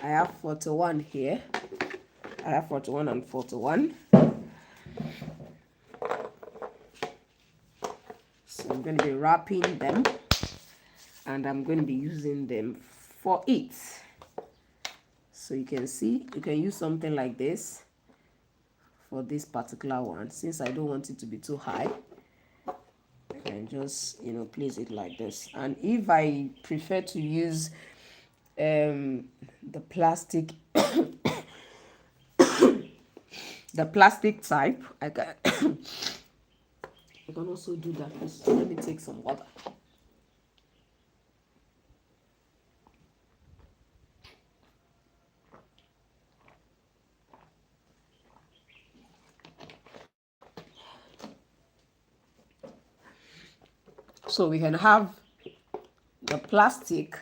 I have 41 here. I have 41 and 41. So I'm going to be wrapping them, and I'm going to be using them for it. So you can see, you can use something like this for this particular one. Since I don't want it to be too high, I can just, you know, place it like this. And if I prefer to use the plastic the plastic type, I can I can also do that. So let me take some water. So we can have the plastic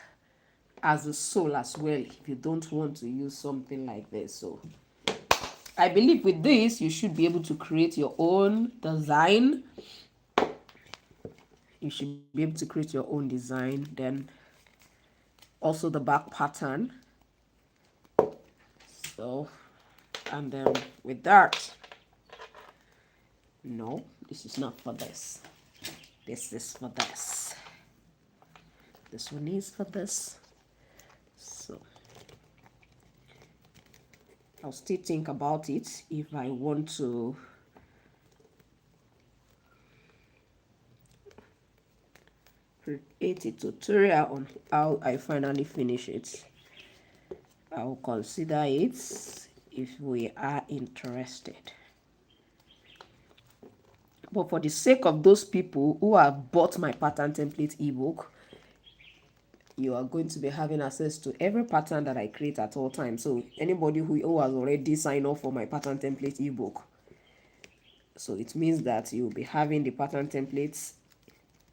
as a sole as well if you don't want to use something like this. So I believe with this you should be able to create your own design. You should be able to create your own design. Then also the back pattern. So, and then with that, no, this is not for this. This is for this. This one is for this. So I'll still think about it if I want to create a tutorial on how I finally finish it. I'll consider it if we are interested. But for the sake of those people who have bought my pattern template ebook, you are going to be having access to every pattern that I create at all times. So anybody who has already signed up for my pattern template ebook, so it means that you'll be having the pattern templates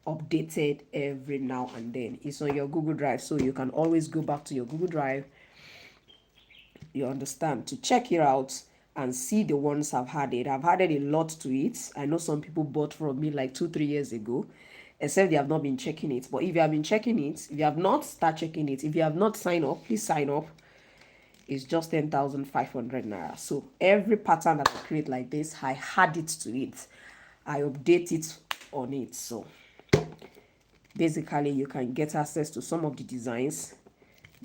updated every now and then. It's on your Google Drive, so you can always go back to your Google Drive, you understand, to check it out and see the ones I've added. I've added a lot to it. I know some people bought from me like 2-3 years ago, except they have not been checking it. But if you have been checking it, if you have not, start checking it. If you have not signed up, please sign up. It's just 10,500 naira. So every pattern that I create like this, I add it to it. I update it on it. So basically you can get access to some of the designs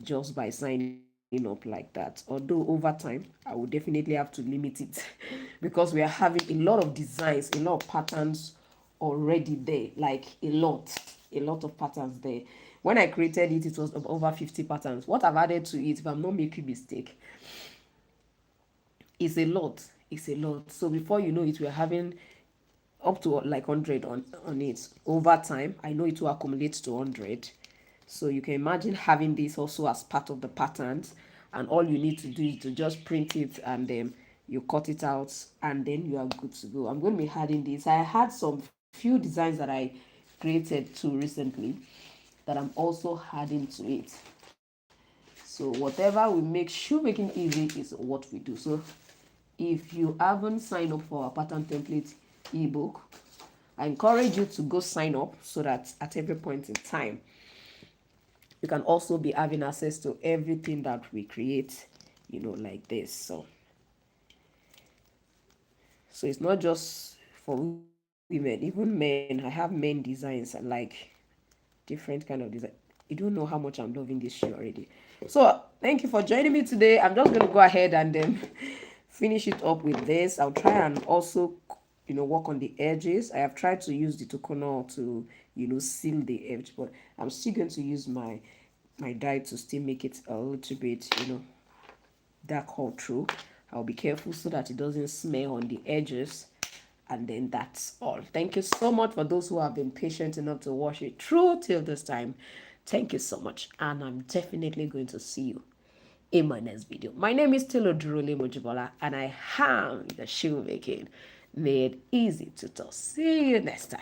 just by signing up like that. Although over time I will definitely have to limit it because we are having a lot of designs, a lot of patterns already there, like a lot of patterns there. When I created it, it was over 50 patterns. What I've added to it, if I'm not making mistake, is a lot. It's a lot. So before you know it, we're having up to like 100 on it. Over time, I know it will accumulate to 100. So you can imagine having this also as part of the patterns, and all you need to do is to just print it and you cut it out, and then you are good to go. I'm going to be adding this. I had some few designs that I created too recently that I'm also adding to it. So whatever will make shoemaking easy is what we do. So if you haven't signed up for our pattern template ebook, I encourage you to go sign up so that at every point in time you can also be having access to everything that we create, like this. So it's not just for women, even men. I have men designs and like different kind of design. You don't know how much I'm loving this shoe already. So thank you for joining me today. I'm just going to go ahead and then finish it up with this. I'll try and also work on the edges. I have tried to use the Tokono to seal the edge, but I'm still going to use my dye to still make it a little bit dark all through. I'll be careful so that it doesn't smear on the edges. And then that's all. Thank you so much for those who have been patient enough to watch it through till this time. Thank you so much, and I'm definitely going to see you in my next video. My name is Tilo Durole Mojibola, and I am the shoemaking made easy tutor. See you next time.